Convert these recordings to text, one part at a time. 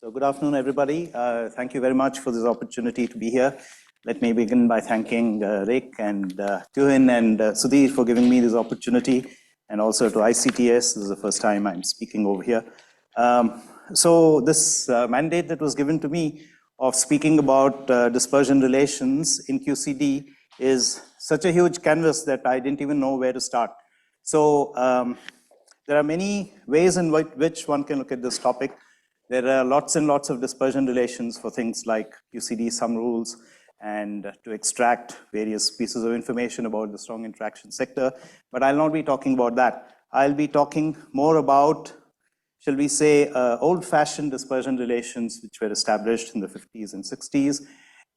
So good afternoon, everybody. Thank you very much for this opportunity to be here. Let me begin by thanking Rick and Tuhin and Sudhir for giving me this opportunity, and also to ICTS. This is the first time I'm speaking over here. So this mandate that was given to me of speaking about dispersion relations in QCD is such a huge canvas that I didn't even know where to start. So there are many ways in which one can look at this topic. There are lots and lots of dispersion relations for things like QCD sum rules and to extract various pieces of information about the strong interaction sector. But I'll not be talking about that. I'll be talking more about, shall we say, old-fashioned dispersion relations which were established in the 50s and 60s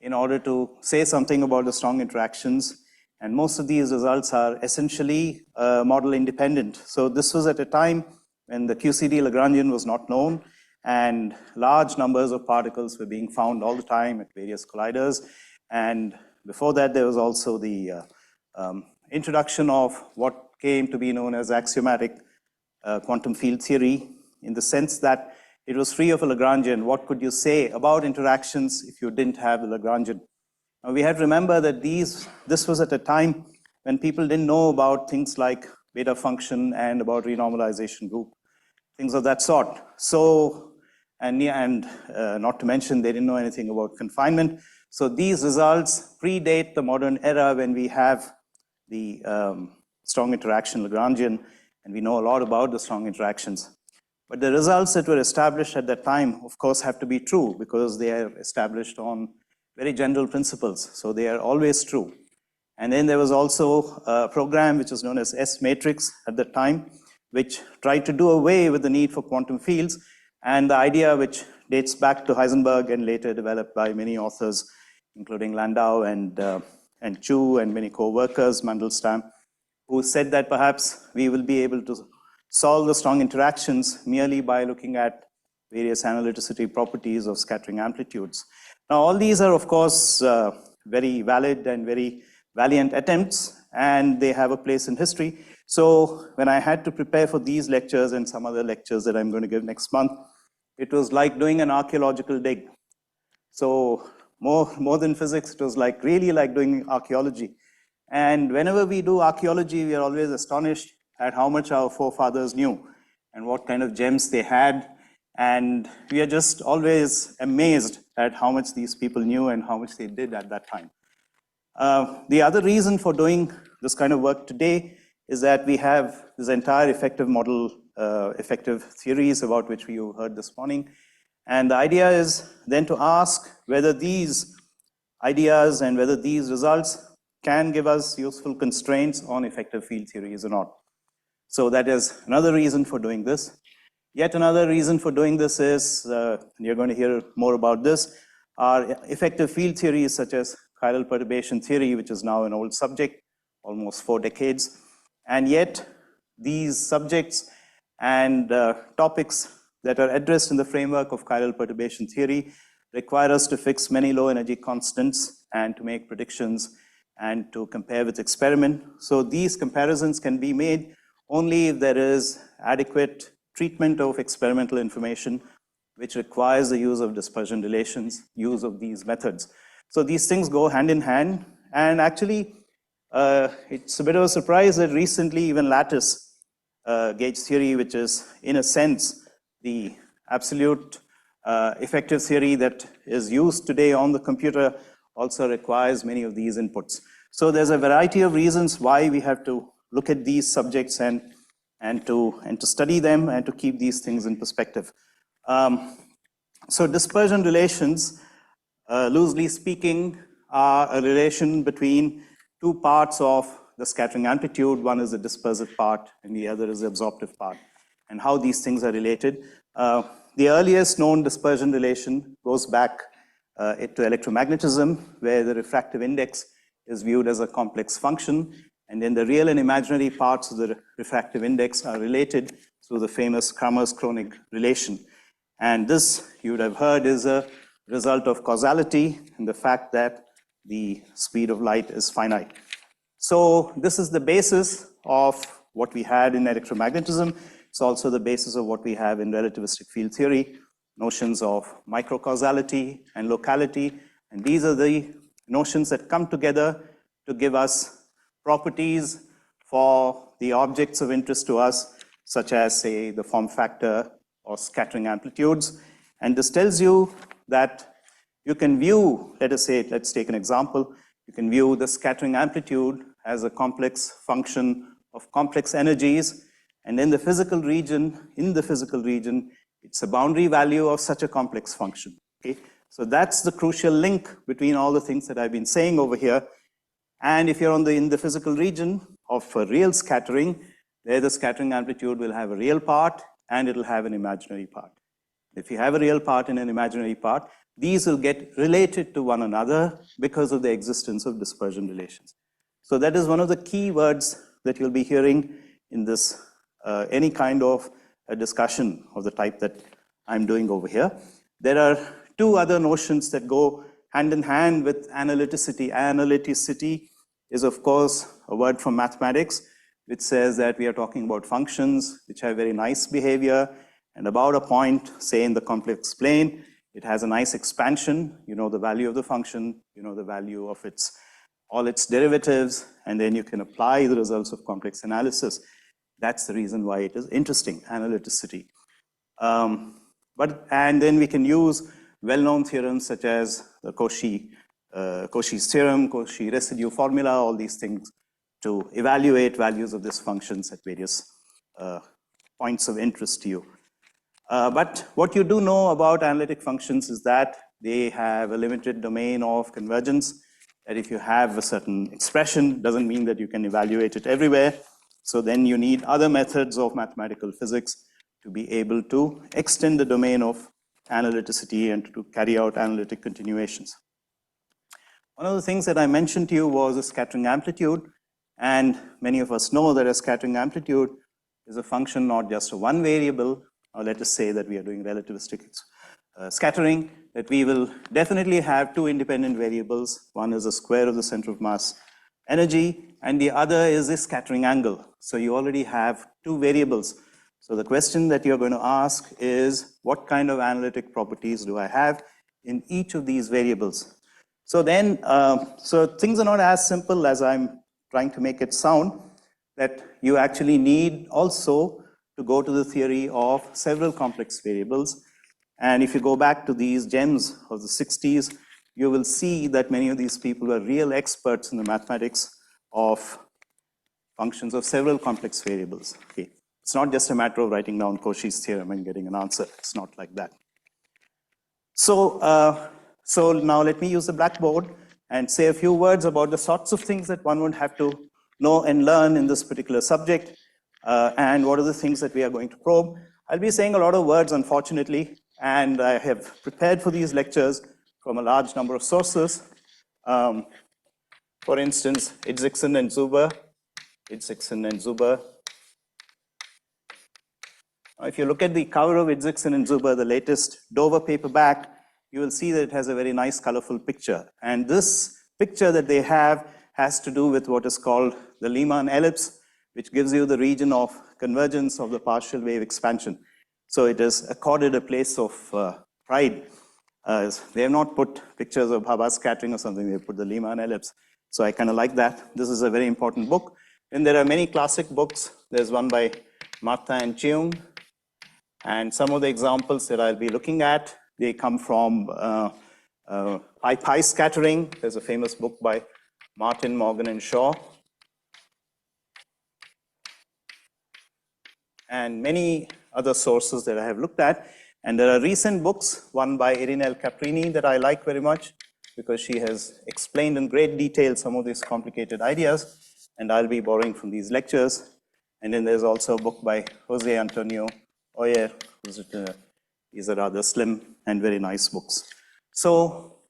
in order to say something about the strong interactions. And most of these results are essentially model independent. So this was at a time when the QCD Lagrangian was not known, and large numbers of particles were being found all the time at various colliders. And before that, there was also the introduction of what came to be known as axiomatic quantum field theory, in the sense that it was free of a Lagrangian. What could you say about interactions if you didn't have the Lagrangian? Now, we had to remember that this was at a time when people didn't know about things like beta function and about renormalization group, things of that sort. So, and not to mention, they didn't know anything about confinement. So these results predate the modern era when we have the strong interaction Lagrangian, and we know a lot about the strong interactions. But the results that were established at that time, of course, have to be true because they are established on very general principles. So they are always true. And then there was also a program which was known as S-matrix at that time, which tried to do away with the need for quantum fields. And the idea, which dates back to Heisenberg and later developed by many authors, including Landau and Chu and many co-workers, Mandelstam, who said that perhaps we will be able to solve the strong interactions merely by looking at various analyticity properties of scattering amplitudes. Now, all these are, of course, very valid and very valiant attempts, and they have a place in history. So when I had to prepare for these lectures and some other lectures that I'm going to give next month, it was like doing an archaeological dig. So more than physics, it was like really like doing archaeology. And whenever we do archaeology, we are always astonished at how much our forefathers knew and what kind of gems they had. And we are just always amazed at how much these people knew and how much they did at that time. The other reason for doing this kind of work today is that we have this entire effective model, effective theories about which we heard this morning. And the idea is then to ask whether these ideas and whether these results can give us useful constraints on effective field theories or not. So that is another reason for doing this. Yet another reason for doing this is, and you're going to hear more about this, are effective field theories such as chiral perturbation theory, which is now an old subject, almost 4 decades. And yet, these subjects and topics that are addressed in the framework of chiral perturbation theory require us to fix many low energy constants and to make predictions and to compare with experiment. So these comparisons can be made only if there is adequate treatment of experimental information, which requires the use of dispersion relations, use of these methods. So these things go hand in hand, and actually, it's a bit of a surprise that recently even lattice gauge theory, which is in a sense the absolute effective theory that is used today on the computer, also requires many of these inputs. So there's a variety of reasons why we have to look at these subjects and to study them and to keep these things in perspective. So dispersion relations, loosely speaking, are a relation between two parts of the scattering amplitude. One is the dispersive part and the other is the absorptive part, and how these things are related. The earliest known dispersion relation goes back to electromagnetism, where the refractive index is viewed as a complex function, and then the real and imaginary parts of the refractive index are related through the famous Kramers-Kronig relation. And this, you would have heard, is a result of causality and the fact that the speed of light is finite. So this is the basis of what we had in electromagnetism. It's also the basis of what we have in relativistic field theory. notions of microcausality and locality. And these are the notions that come together to give us properties for the objects of interest to us, such as, say, the form factor or scattering amplitudes. And this tells you that you can view, let us say, let's take an example, you can view the scattering amplitude as a complex function of complex energies, and in the physical region, it's a boundary value of such a complex function. Okay? So that's the crucial link between all the things that I've been saying over here. And if you're in the physical region of a real scattering, there the scattering amplitude will have a real part and it'll have an imaginary part. If you have a real part and an imaginary part, these will get related to one another because of the existence of dispersion relations. So that is one of the key words that you'll be hearing in this, any kind of a discussion of the type that I'm doing over here. There are two other notions that go hand in hand with analyticity. Analyticity is, of course, a word from mathematics, which says that we are talking about functions which have very nice behavior, and about a point, say in the complex plane, it has a nice expansion. You know the value of the function, you know the value of all its derivatives, and then you can apply the results of complex analysis. That's the reason why it is interesting, analyticity. And then we can use well-known theorems such as the Cauchy's theorem, Cauchy residue formula, all these things to evaluate values of these functions at various points of interest to you. But what you do know about analytic functions is that they have a limited domain of convergence, that if you have a certain expression, doesn't mean that you can evaluate it everywhere. So then you need other methods of mathematical physics to be able to extend the domain of analyticity and to carry out analytic continuations. One of the things that I mentioned to you was a scattering amplitude, and many of us know that a scattering amplitude is a function not just of one variable, or let us say that we are doing relativistic scattering, that we will definitely have two independent variables. One is the square of the center of mass energy, and the other is the scattering angle. So you already have two variables. So the question that you're going to ask is, what kind of analytic properties do I have in each of these variables? So then, so things are not as simple as I'm trying to make it sound, that you actually need also to go to the theory of several complex variables. And if you go back to these gems of the 60s, you will see that many of these people are real experts in the mathematics of functions of several complex variables. Okay. It's not just a matter of writing down Cauchy's theorem and getting an answer. It's not like that. So, so now let me use the blackboard and say a few words about the sorts of things that one would have to know and learn in this particular subject, and what are the things that we are going to probe. I'll be saying a lot of words, unfortunately, and I have prepared for these lectures from a large number of sources. For instance, Itzikson and Zuber. If you look at the cover of Itzikson and Zuber, the latest Dover paperback, you will see that it has a very nice, colorful picture. And this picture that they have has to do with what is called the Lyman ellipse, which gives you the region of convergence of the partial wave expansion. So it is accorded a place of pride. They have not put pictures of Bhabha scattering or something, they put the Lyman ellipse. So I kind of like that. This is a very important book. And there are many classic books. There's one by Martha and Cheung. And some of the examples that I'll be looking at, they come from pi scattering. There's a famous book by Martin, Morgan, and Shaw. And many other sources that I have looked at. And there are recent books, one by Irinel Caprini that I like very much, because she has explained in great detail some of these complicated ideas, and I'll be borrowing from these lectures. And then there's also a book by Jose Antonio Oyer, these are rather slim and very nice books. So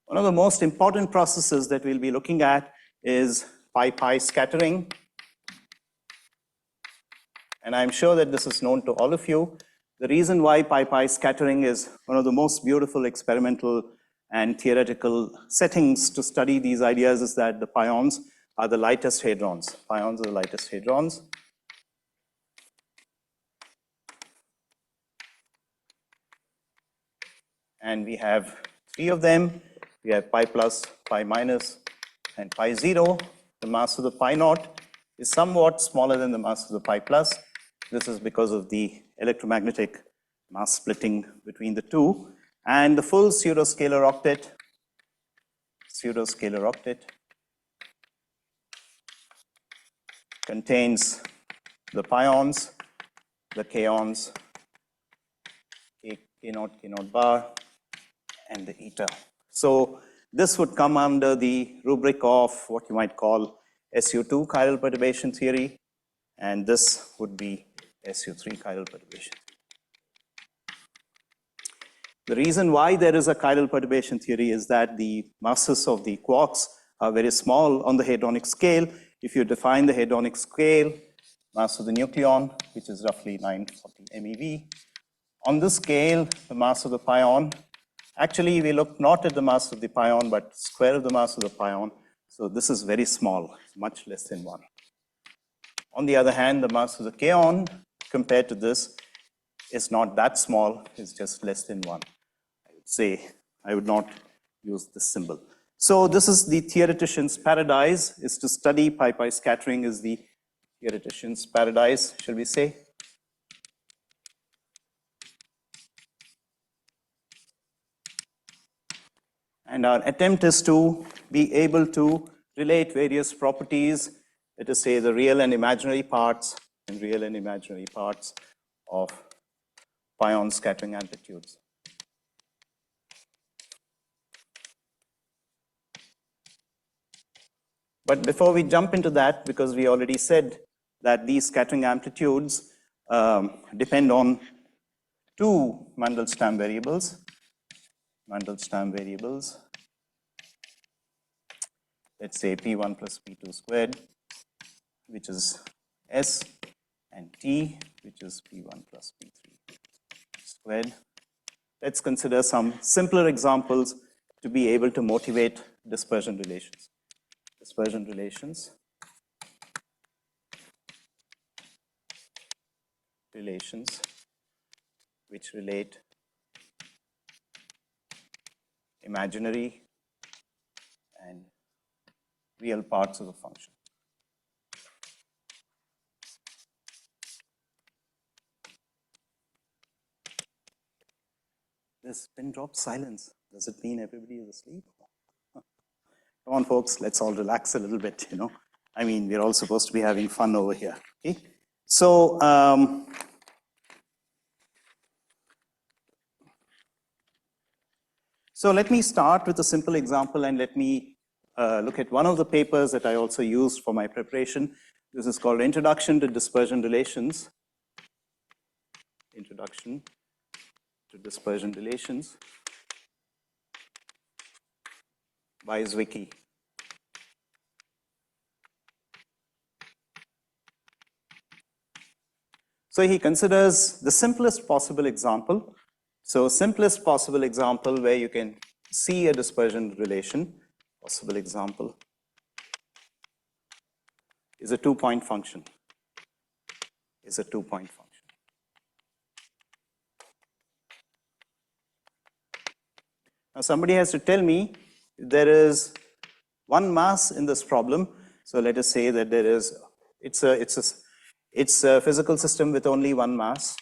one of the most important processes that we'll be looking at is pi scattering. And I'm sure that this is known to all of you. The reason why pi scattering is one of the most beautiful experimental and theoretical settings to study these ideas is that the pions are the lightest hadrons. Pions are the lightest hadrons. and we have 3 of them. We have pi plus, pi minus, and pi 0. The mass of the pi naught is somewhat smaller than the mass of the pi plus. This is because of the electromagnetic mass splitting between the two. And the full pseudoscalar octet contains the pions, the kaons, K naught bar, and the eta. So this would come under the rubric of what you might call SU2 chiral perturbation theory, and this would be SU3 chiral perturbation. The reason why there is a chiral perturbation theory is that the masses of the quarks are very small on the hadronic scale. If you define the hadronic scale, mass of the nucleon, which is roughly 940 MeV. On this scale, the mass of the pion, actually we look not at the mass of the pion, but square of the mass of the pion. So this is very small, much less than 1. On the other hand, the mass of the kaon compared to this is not that small, it's just less than 1. I would say, I would not use this symbol. So this is the theoretician's paradise, is to study pi-pi scattering is the theoretician's paradise, shall we say. And our attempt is to be able to relate various properties, let us say the real and imaginary parts of pion scattering amplitudes. But before we jump into that, because we already said that these scattering amplitudes depend on 2 Mandelstam variables. Let's say P1 plus P2 squared, which is S, and T, which is P1 plus P3 squared. Let's consider some simpler examples to be able to motivate dispersion relations. Relations which relate imaginary and real parts of the function. This pin drop silence. Does it mean everybody is asleep? Come on, folks, let's all relax a little bit, you know. I mean, we're all supposed to be having fun over here, okay? So, let me start with a simple example and let me look at one of the papers that I also used for my preparation. This is called Introduction to Dispersion Relations. Introduction to Dispersion Relations by Zwicky. So he considers the simplest possible example. So simplest possible example where you can see a dispersion relation, possible example, is a 2-point function. Now somebody has to tell me there is one mass in this problem. So let us say that there is, it's a physical system with only one mass,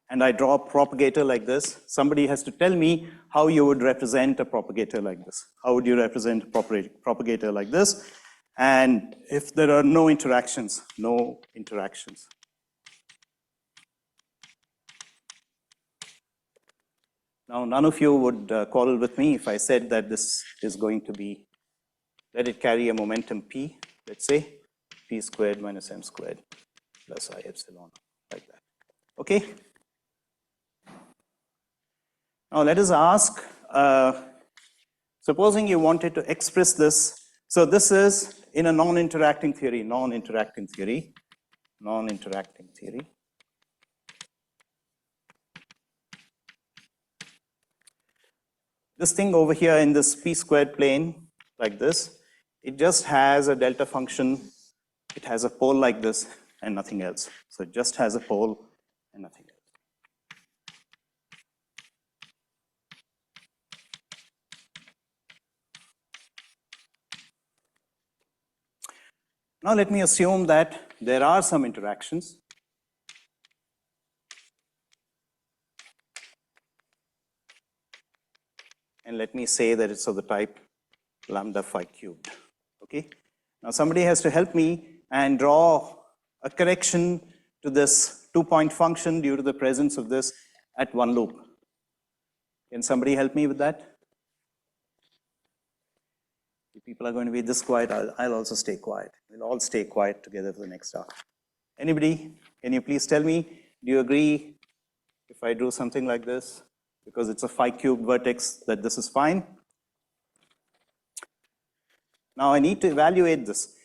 And I draw a propagator like this. Somebody has to tell me how you would represent a propagator like this. How would you represent a propagator like this? And if there are no interactions. Now, none of you would quarrel with me if I said that this is going to be, let it carry a momentum P, let's say, P squared minus M squared plus I epsilon, like that. Okay? Now let us ask, supposing you wanted to express this. So this is in a non-interacting theory. This thing over here in this P squared plane, like this, it just has a delta function. It has a pole like this, and nothing else. So it just has a pole and nothing else. Now let me assume that there are some interactions. And let me say that it's of the type lambda phi cubed. Okay. Now somebody has to help me and draw a correction to this 2-point function due to the presence of this at one loop. Can somebody help me with that? If people are going to be this quiet, I'll also stay quiet. We'll all stay quiet together for the next hour. Anybody, can you please tell me, do you agree if I drew something like this? Because it's a phi cubed vertex, that this is fine? Now I need to evaluate this.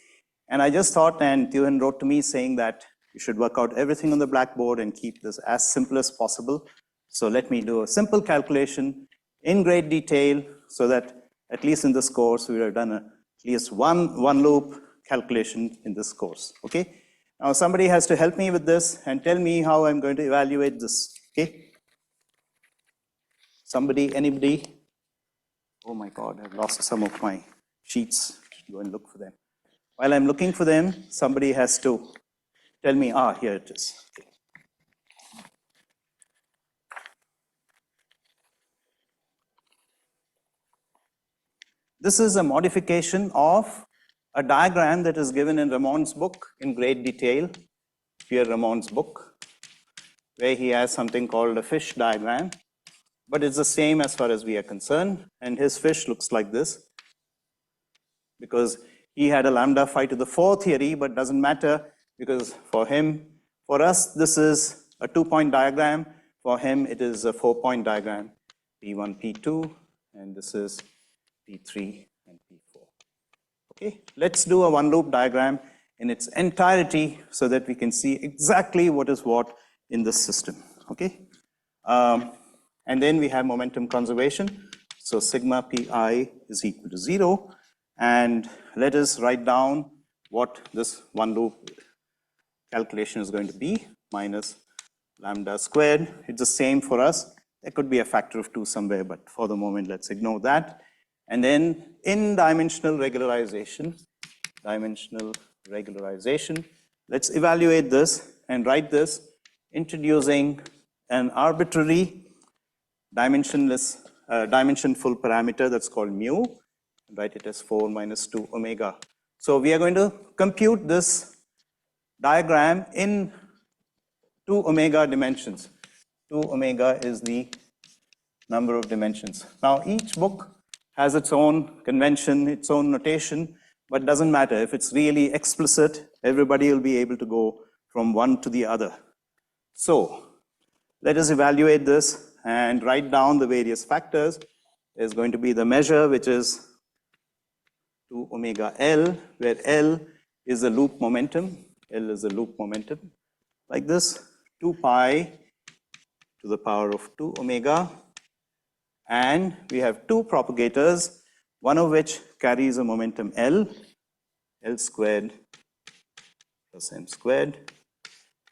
And I just thought, and Tuhin wrote to me saying that you should work out everything on the blackboard and keep this as simple as possible. So let me do a simple calculation in great detail so that at least in this course, we have done at least one loop calculation in this course, okay? Now somebody has to help me with this and tell me how I'm going to evaluate this, okay? Somebody, anybody? Oh my God, I've lost some of my sheets. Go and look for them. While I'm looking for them, somebody has to tell me, here it is. Okay. This is a modification of a diagram that is given in Ramon's book in great detail, Pierre Ramon's book, where he has something called a fish diagram, but it's the same as far as we are concerned, and his fish looks like this, because he had a lambda phi to the 4 theory, but doesn't matter, because for him, for us, this is a 2-point diagram. For him, it is a 4-point diagram, P1, P2, and this is P3 and P4. Okay, let's do a one-loop diagram in its entirety so that we can see exactly what is what in this system. Okay, and then we have momentum conservation. So sigma Pi is equal to 0. And let us write down what this one loop calculation is going to be, minus lambda squared. It's the same for us. There could be a factor of 2 somewhere, but for the moment, let's ignore that. And then in dimensional regularization, let's evaluate this and write this introducing an arbitrary dimensionless, dimensionful parameter that's called mu. Write it as 4 minus 2 omega. So we are going to compute this diagram in 2 omega dimensions. 2 omega is the number of dimensions. Now each book has its own convention, its own notation, but doesn't matter. If it's really explicit, everybody will be able to go from one to the other. So let us evaluate this and write down the various factors. There's going to be the measure, which is 2 omega L, where L is the loop momentum. L is the loop momentum, like this, 2 pi to the power of 2 omega. And we have 2 propagators, one of which carries a momentum L, L squared plus m squared,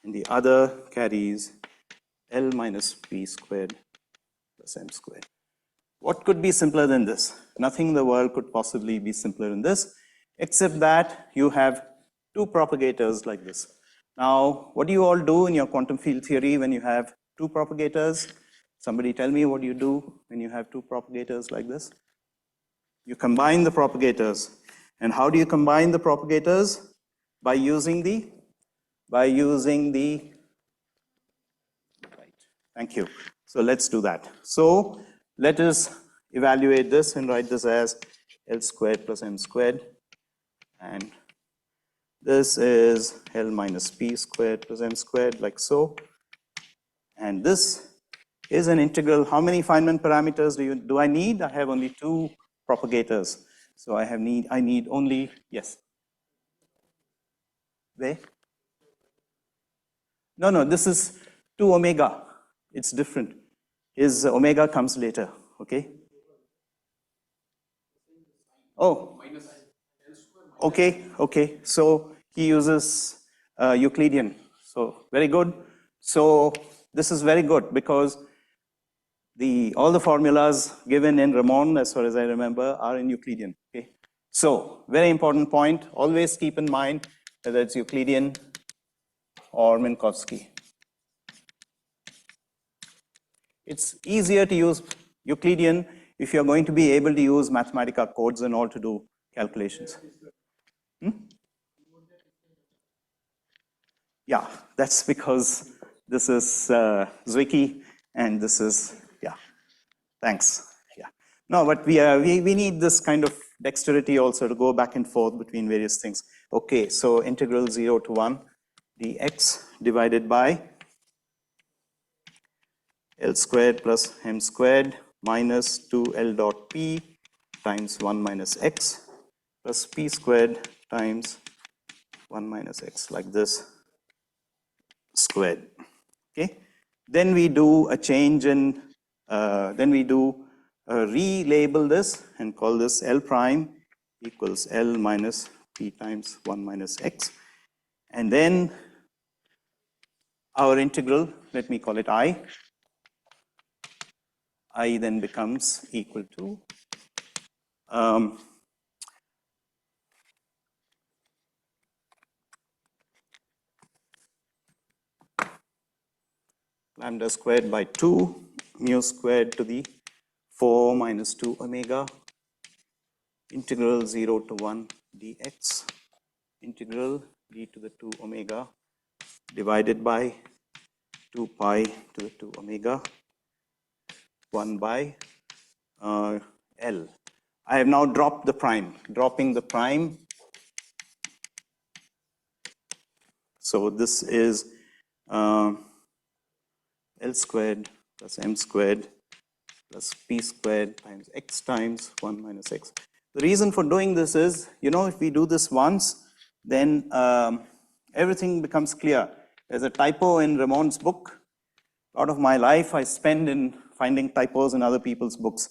and the other carries L minus p squared plus m squared. What could be simpler than this? Nothing in the world could possibly be simpler than this, except that you have 2 propagators like this. Now, what do you all do in your quantum field theory when you have 2 propagators? Somebody tell me what you do when you have 2 propagators like this. You combine the propagators. And how do you combine the propagators? By using the, right, thank you. So let's do that. So let us evaluate this and write this as L squared plus m squared. And this is L minus p squared plus m squared, like so. And this is an integral. How many Feynman parameters do I need? I have only 2 propagators. So I need only, yes. Where? No, this is 2 omega. It's different. His omega comes later, okay? Oh, okay. So he uses Euclidean. So very good. So this is very good because all the formulas given in Ramon, as far as I remember, are in Euclidean. Okay. So very important point. Always keep in mind whether it's Euclidean or Minkowski. It's easier to use Euclidean if you're going to be able to use Mathematica codes and all to do calculations. Yeah, that's because this is Zwicky and this is, yeah, thanks. Yeah. No, but we need this kind of dexterity also to go back and forth between various things. Okay, so integral 0 to 1 dx divided by L squared plus m squared minus 2L dot P times 1 minus x plus P squared times 1 minus x, like this, squared. Okay. Then we do a change in, then we do relabel this and call this L prime equals L minus P times 1 minus x. And then our integral, let me call it I then becomes equal to lambda squared by 2 mu squared to the 4 minus 2 omega integral 0 to 1 dx integral d to the 2 omega divided by 2 pi to the 2 omega 1 by L. I have now dropped the prime, dropping the prime. So this is L squared plus m squared plus p squared times x times 1 minus x. The reason for doing this is, if we do this once, then everything becomes clear. There's a typo in Ramon's book. A lot of my life I spend in finding typos in other people's books.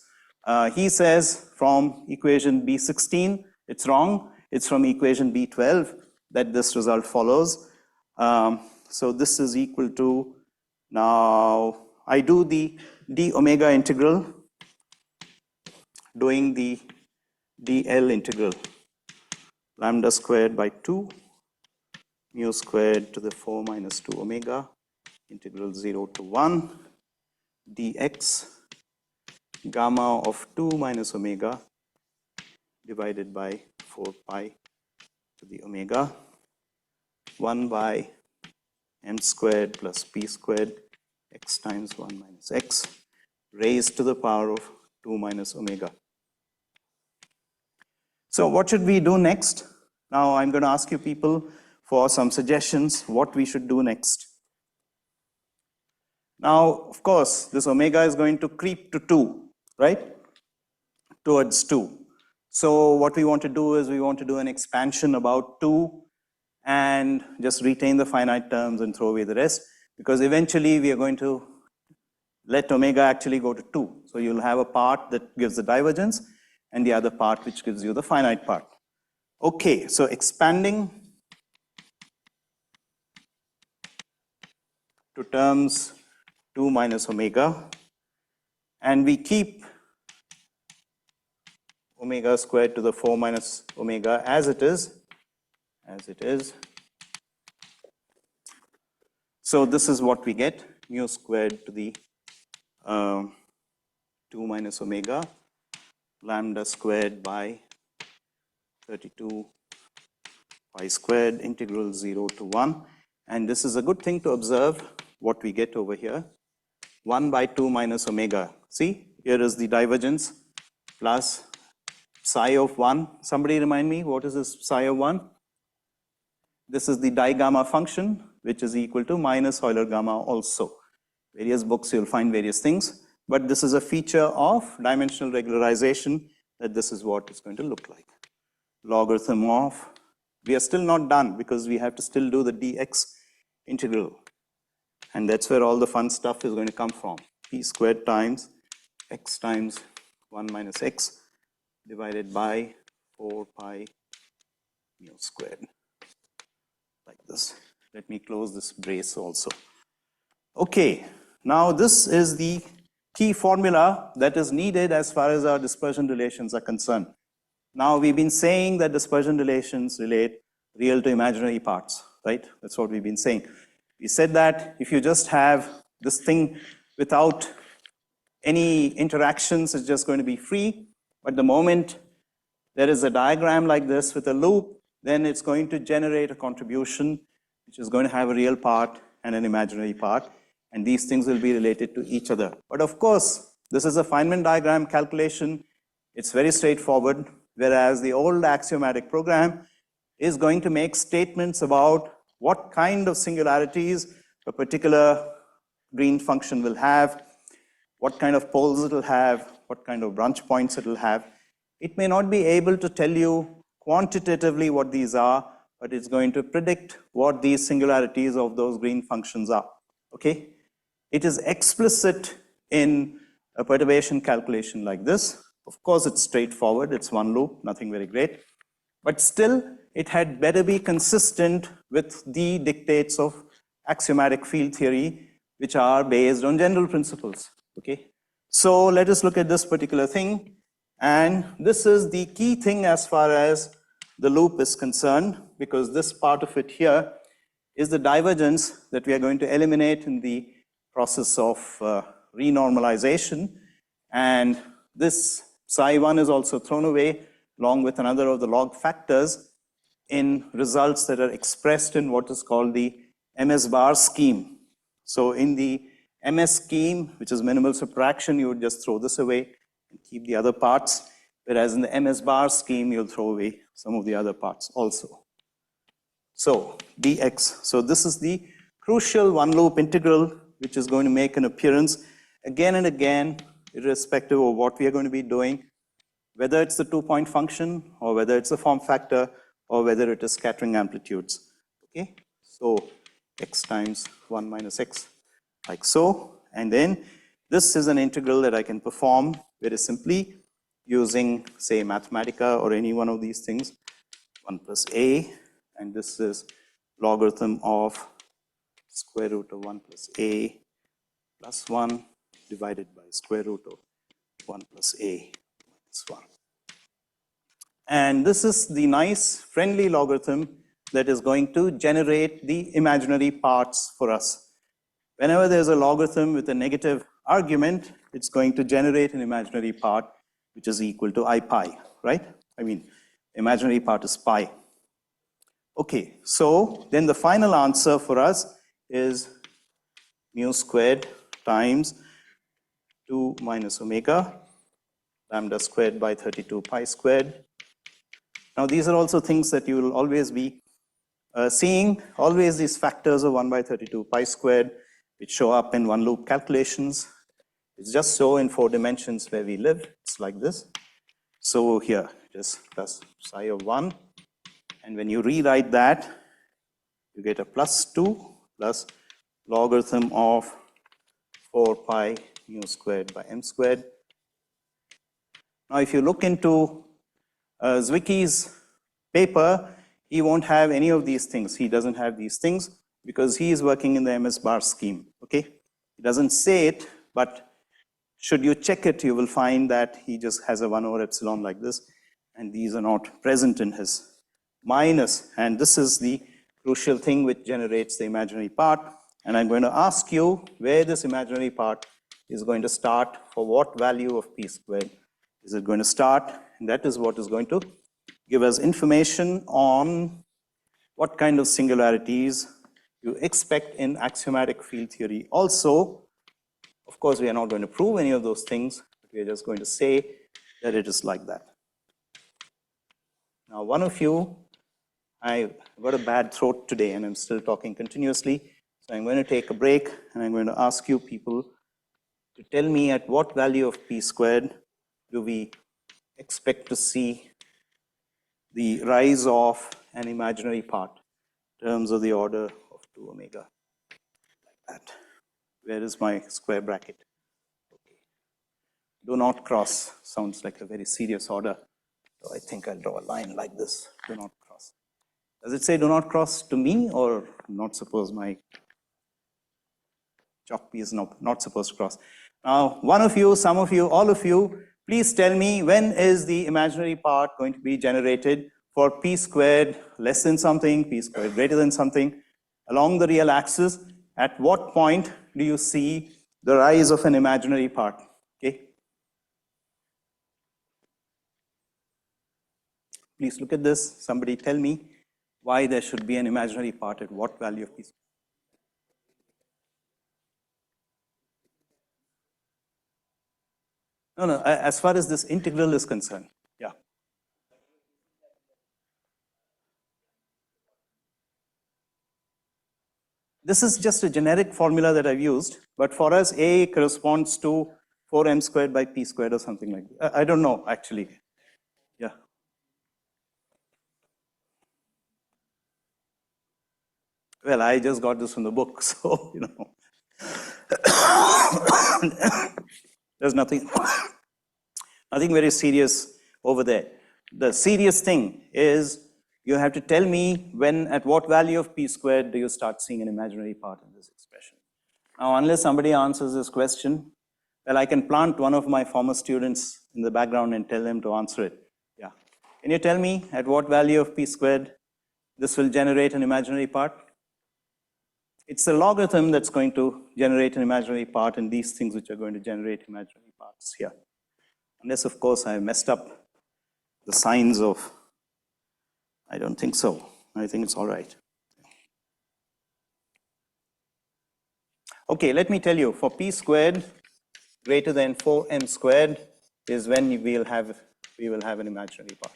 He says from equation B16, it's wrong. It's from equation B12 that this result follows. So this is equal to, now I do the d omega integral, doing the dl integral, lambda squared by 2 mu squared to the 4 minus 2 omega integral 0 to 1 dx gamma of 2 minus omega divided by 4 pi to the omega 1 by m squared plus p squared x times 1 minus x raised to the power of 2 minus omega. So what should we do next? Now I'm going to ask you people for some suggestions what we should do next. Now, of course, this omega is going to creep to 2, right? Towards 2. So what we want to do is we want to do an expansion about 2 and just retain the finite terms and throw away the rest, because eventually we are going to let omega actually go to 2. So you'll have a part that gives the divergence and the other part which gives you the finite part. Okay, so expanding to terms 2 minus omega, and we keep omega squared to the 4 minus omega as it is. So this is what we get, mu squared to the 2 minus omega lambda squared by 32 pi squared integral 0 to 1. And this is a good thing to observe what we get over here. 1 by 2 minus omega. See, here is the divergence plus psi of 1. Somebody remind me, what is this psi of 1? This is the di-gamma function, which is equal to minus Euler gamma also. Various books you'll find various things, but this is a feature of dimensional regularization that this is what it's going to look like. Logarithm of, we are still not done because we have to still do the dx integral. And that's where all the fun stuff is going to come from. P squared times x times 1 minus x divided by 4 pi mu squared, like this. Let me close this brace also. Okay, now this is the key formula that is needed as far as our dispersion relations are concerned. Now we've been saying that dispersion relations relate real to imaginary parts, right? That's what we've been saying. We said that if you just have this thing without any interactions, it's just going to be free. But the moment there is a diagram like this with a loop, then it's going to generate a contribution, which is going to have a real part and an imaginary part. And these things will be related to each other. But of course, this is a Feynman diagram calculation. It's very straightforward, whereas the old axiomatic program is going to make statements about what kind of singularities a particular green function will have, what kind of poles it will have, what kind of branch points it will have. It may not be able to tell you quantitatively what these are, but it's going to predict what these singularities of those green functions are, okay? It is explicit in a perturbation calculation like this. Of course, it's straightforward, it's one loop, nothing very great. But still, it had better be consistent with the dictates of axiomatic field theory, which are based on general principles, okay? So let us look at this particular thing. And this is the key thing as far as the loop is concerned, because this part of it here is the divergence that we are going to eliminate in the process of renormalization. And this psi1 is also thrown away along with another of the log factors in results that are expressed in what is called the MS bar scheme. So in the MS scheme, which is minimal subtraction, you would just throw this away and keep the other parts, whereas in the MS bar scheme, you'll throw away some of the other parts also. So dx, so this is the crucial one loop integral, which is going to make an appearance again and again, irrespective of what we are going to be doing, whether it's the 2-point function, or whether it's a form factor, or whether it is scattering amplitudes, okay? So x times 1 minus x, like so. And then this is an integral that I can perform very simply using, say, Mathematica or any one of these things, 1 plus a, and this is logarithm of square root of 1 plus a plus 1 divided by square root of 1 plus a minus 1. And this is the nice friendly logarithm that is going to generate the imaginary parts for us. Whenever there's a logarithm with a negative argument, it's going to generate an imaginary part which is equal to I pi, right? I mean, imaginary part is pi. Okay, so then the final answer for us is mu squared times 2 minus omega lambda squared by 32 pi squared. Now these are also things that you will always be seeing, always these factors of 1 by 32 pi squared, which show up in one loop calculations. It's just so in 4 dimensions where we live, it's like this. So here it is plus psi of 1, and when you rewrite that, you get a plus 2 plus logarithm of 4 pi mu squared by m squared. Now if you look into Zwicky's paper, he won't have any of these things. He doesn't have these things because he is working in the MS bar scheme, okay? He doesn't say it, but should you check it, you will find that he just has a 1 over epsilon like this, and these are not present in his minus. And this is the crucial thing which generates the imaginary part. And I'm going to ask you where this imaginary part is going to start, for what value of p squared is it going to start, and that is what is going to give us information on what kind of singularities you expect in axiomatic field theory. Also, of course, we are not going to prove any of those things, but we are just going to say that it is like that. Now, one of you, I've got a bad throat today and I'm still talking continuously, so I'm going to take a break and I'm going to ask you people to tell me at what value of p squared do we expect to see the rise of an imaginary part, terms of the order of 2 omega, like that. Where is my square bracket? Okay. Do not cross, sounds like a very serious order. So I think I'll draw a line like this, do not cross. Does it say do not cross to me, or not suppose my chalk piece is not supposed to cross? Now, one of you, some of you, all of you, please tell me when is the imaginary part going to be generated for p squared less than something, p squared greater than something, along the real axis. At what point do you see the rise of an imaginary part? Okay. Please look at this. Somebody tell me why there should be an imaginary part at what value of p squared. No, as far as this integral is concerned, yeah. This is just a generic formula that I've used, but for us, A corresponds to 4m squared by p squared or something like that. I don't know, actually. Yeah. Well, I just got this from the book, so, you know. There's nothing very serious over there. The serious thing is you have to tell me when, at what value of p squared do you start seeing an imaginary part in this expression. Now, unless somebody answers this question, well, I can plant one of my former students in the background and tell them to answer it. Yeah. Can you tell me at what value of p squared this will generate an imaginary part? It's the logarithm that's going to generate an imaginary part in these things which are going to generate imaginary parts here. Unless, of course, I messed up the signs of, I don't think so. I think it's all right. Okay, let me tell you, for p squared greater than 4m squared is when we will have an imaginary part.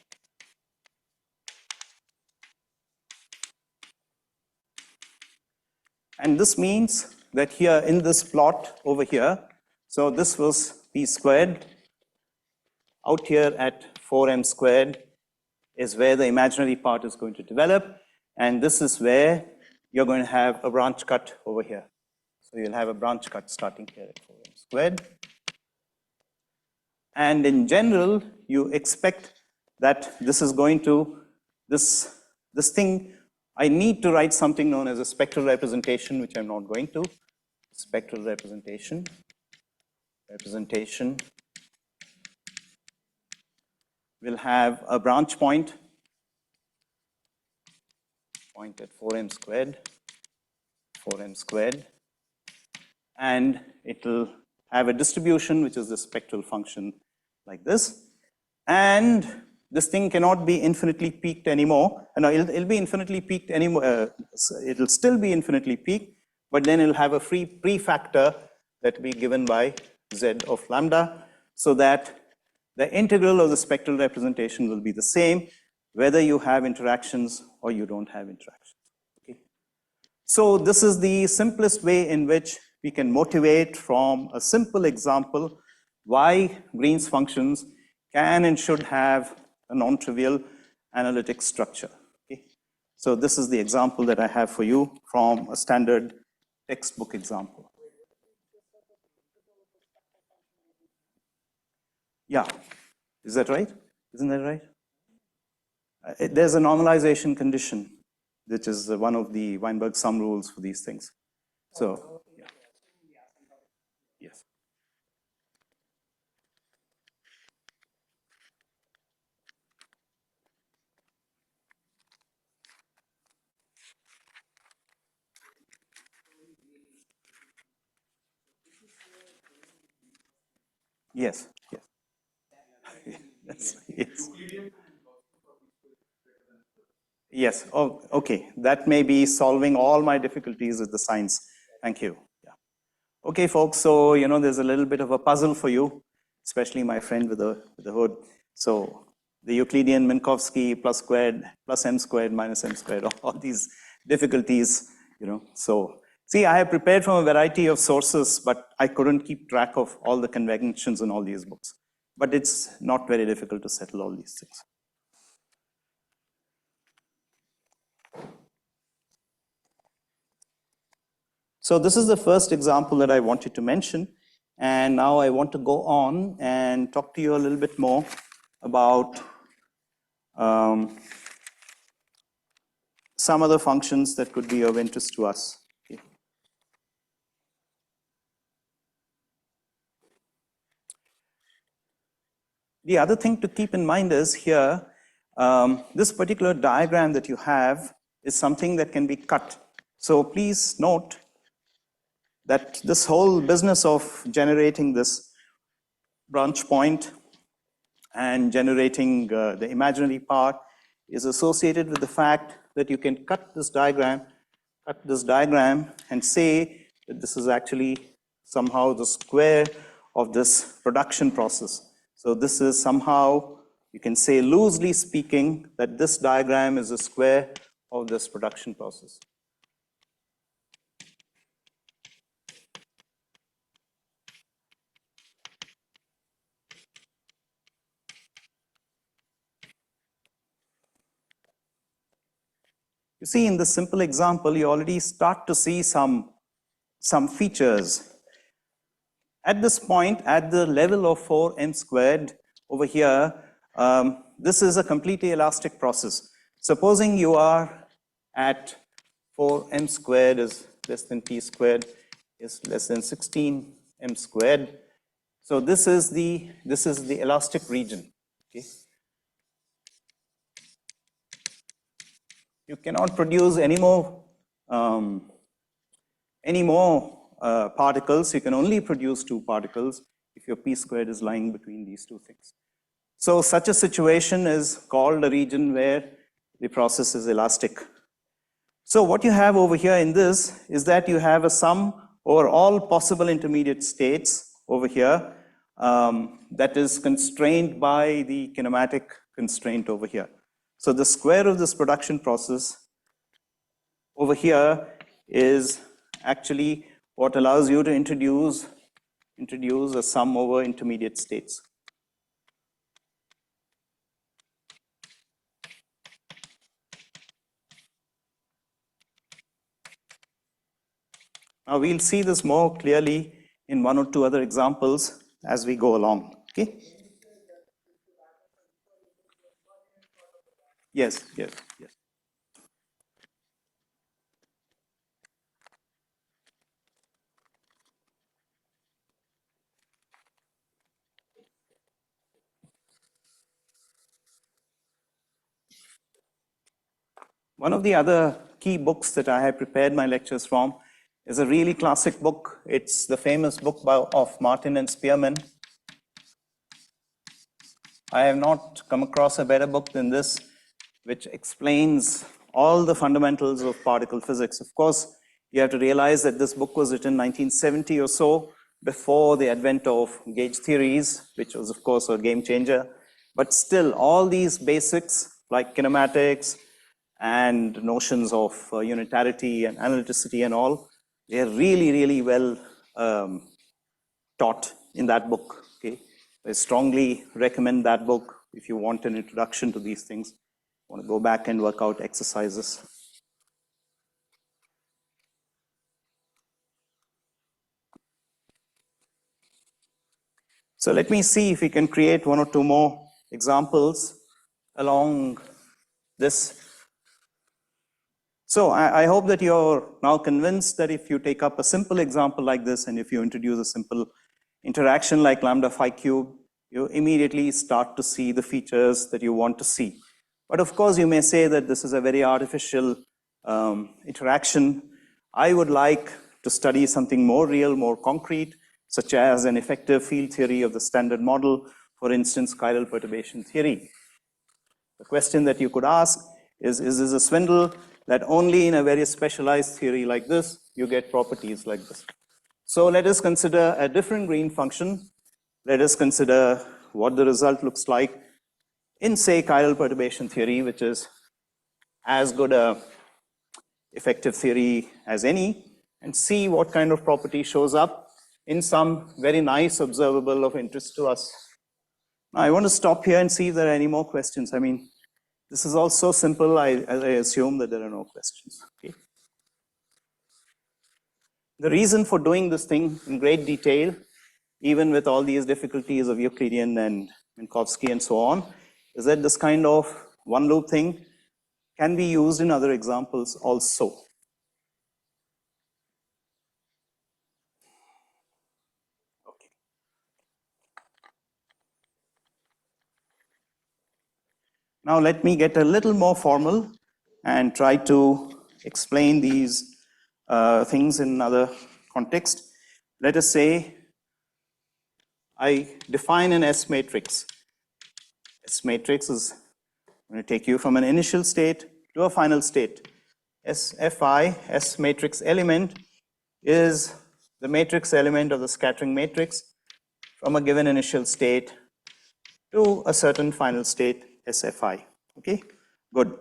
And this means that here in this plot over here, so this was p squared. Out here at 4m squared is where the imaginary part is going to develop. And this is where you're going to have a branch cut over here. So you'll have a branch cut starting here at 4m squared. And in general, you expect that this is going to, this thing, I need to write something known as a spectral representation, which I'm not going to. Spectral representation will have a branch point at 4m squared, and it will have a distribution, which is the spectral function like this. And this thing cannot be infinitely peaked anymore. No, it'll be infinitely peaked anymore. It'll still be infinitely peaked, but then it'll have a free prefactor that will be given by z of lambda, so that the integral of the spectral representation will be the same, whether you have interactions or you don't have interactions. Okay? So this is the simplest way in which we can motivate from a simple example why Green's functions can and should have a non-trivial analytic structure. Okay? So this is the example that I have for you from a standard textbook example. Yeah, is that right? Isn't that right? There's a normalization condition, which is one of the Weinberg sum rules for these things. So, yeah. Yes. Yes, yes. Yes, yes. Yes, oh, okay. That may be solving all my difficulties with the signs. Thank you. Yeah. Okay, folks, so, you know, there's a little bit of a puzzle for you, especially my friend with the hood. So the Euclidean Minkowski plus squared, plus m squared, minus m squared, all these difficulties, you know. So, see, I have prepared from a variety of sources, but I couldn't keep track of all the conventions in all these books. But it's not very difficult to settle all these things. So this is the first example that I wanted to mention. And now I want to go on and talk to you a little bit more about some other functions that could be of interest to us. Okay. The other thing to keep in mind is here, this particular diagram that you have is something that can be cut. So please note that this whole business of generating this branch point and generating the imaginary part is associated with the fact that you can cut this diagram and say that this is actually somehow the square of this production process. So this is somehow, you can say loosely speaking, that this diagram is a square of this production process. You see, in this simple example, you already start to see some features. At this point, at the level of 4m squared over here, this is a completely elastic process. Supposing you are at 4m squared is less than p squared is less than 16m squared. So this is the elastic region. Okay. You cannot produce any more particles. You can only produce 2 particles if your p squared is lying between these 2 things. So such a situation is called a region where the process is elastic. So what you have over here in this is that you have a sum over all possible intermediate states over here that is constrained by the kinematic constraint over here. So the square of this production process over here is actually what allows you to introduce a sum over intermediate states. Now we'll see this more clearly in 1 or 2 other examples as we go along. Okay? Yes. One of the other key books that I have prepared my lectures from is a really classic book. It's the famous book of Martin and Spearman. I have not come across a better book than this, which explains all the fundamentals of particle physics. Of course, you have to realize that this book was written in 1970 or so, before the advent of gauge theories, which was, of course, a game changer. But still, all these basics, like kinematics and notions of unitarity and analyticity and all, they are really, really well taught in that book. Okay? I strongly recommend that book if you want an introduction to these things. Want to go back and work out exercises. So let me see if we can create 1 or 2 more examples along this. So I hope that you're now convinced that if you take up a simple example like this, and if you introduce a simple interaction like lambda phi cube, you immediately start to see the features that you want to see. But of course, you may say that this is a very artificial interaction. I would like to study something more real, more concrete, such as an effective field theory of the standard model, for instance, chiral perturbation theory. The question that you could ask is this a swindle that only in a very specialized theory like this, you get properties like this? So let us consider a different green function. Let us consider what the result looks like in, say, chiral perturbation theory, which is as good a effective theory as any, and see what kind of property shows up in some very nice observable of interest to us. Now, I want to stop here and see if there are any more questions. I mean, this is all so simple, I assume that there are no questions. Okay. The reason for doing this thing in great detail, even with all these difficulties of Euclidean and Minkowski and so on, is that this kind of one loop thing can be used in other examples also. Okay. Now let me get a little more formal and try to explain these things in another context. Let us say I define an S matrix. S matrix is going to take you from an initial state to a final state. SFI, S matrix element, is the matrix element of the scattering matrix from a given initial state to a certain final state, SFI. Okay, good.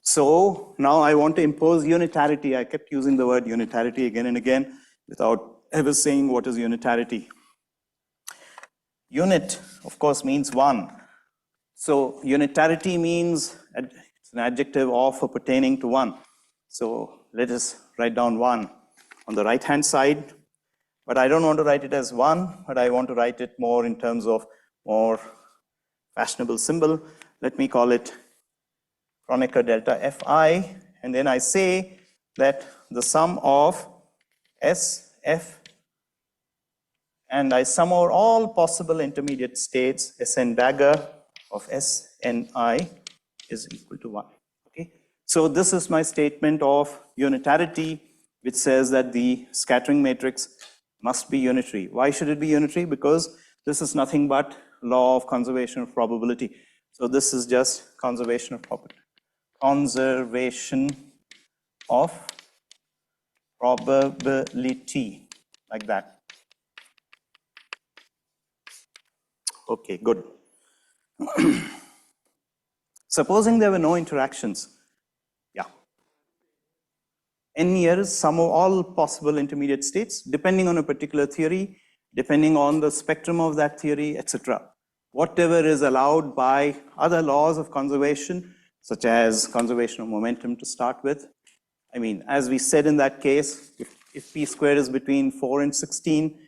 So now I want to impose unitarity. I kept using the word unitarity again and again without ever saying what is unitarity. Unit, of course, means one. So unitarity means it's an adjective of or pertaining to one. So let us write down one on the right-hand side. But I don't want to write it as one, but I want to write it more in terms of more fashionable symbol. Let me call it Kronecker delta Fi, and then I say that the sum of S, F, and I sum over all possible intermediate states, Sn dagger of Sni is equal to 1. Okay? So this is my statement of unitarity, which says that the scattering matrix must be unitary. Why should it be unitary? Because this is nothing but law of conservation of probability. So this is just conservation of probability. Conservation of probability, like that. Okay, good. Supposing there were no interactions, yeah. N here is sum of all possible intermediate states, depending on a particular theory, depending on the spectrum of that theory, etc. Whatever is allowed by other laws of conservation, such as conservation of momentum to start with. I mean, as we said in that case, if p squared is between 4 and 16,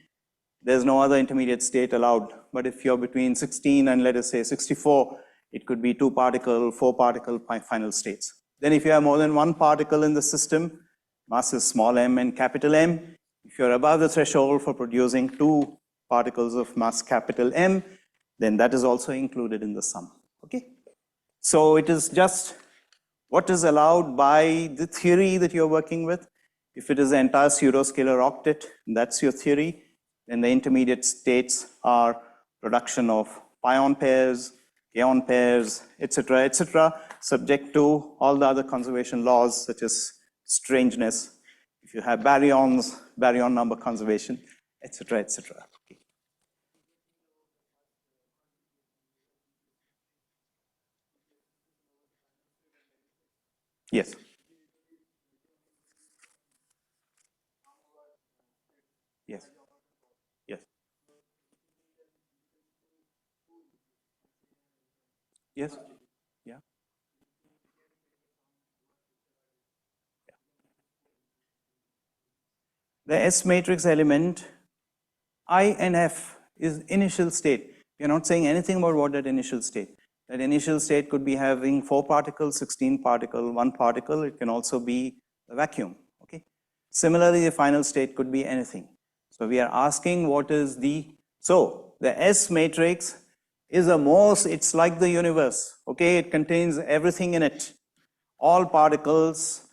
there's no other intermediate state allowed. But if you're between 16 and let us say 64, it could be 2 particle, 4 particle final states. Then if you have more than 1 particle in the system, mass is small m and capital M. If you're above the threshold for producing 2 particles of mass capital M, then that is also included in the sum. Okay? So it is just what is allowed by the theory that you're working with. If it is the entire pseudoscalar octet, that's your theory, then the intermediate states are production of pion pairs, kaon pairs, etc., subject to all the other conservation laws such as strangeness. If you have baryons, baryon number conservation, etc., etc. Okay. Yes. Yes. Yes. Yes. Yeah. The S matrix element, I and F, is initial state. We're not saying anything about what that initial state. That initial state could be having 4 particles, 16 particle, 1 particle. It can also be a vacuum. Okay. Similarly, the final state could be anything. So we are asking what is the, so the S matrix is a most, it's like the universe. Okay, it contains everything in it. All particles,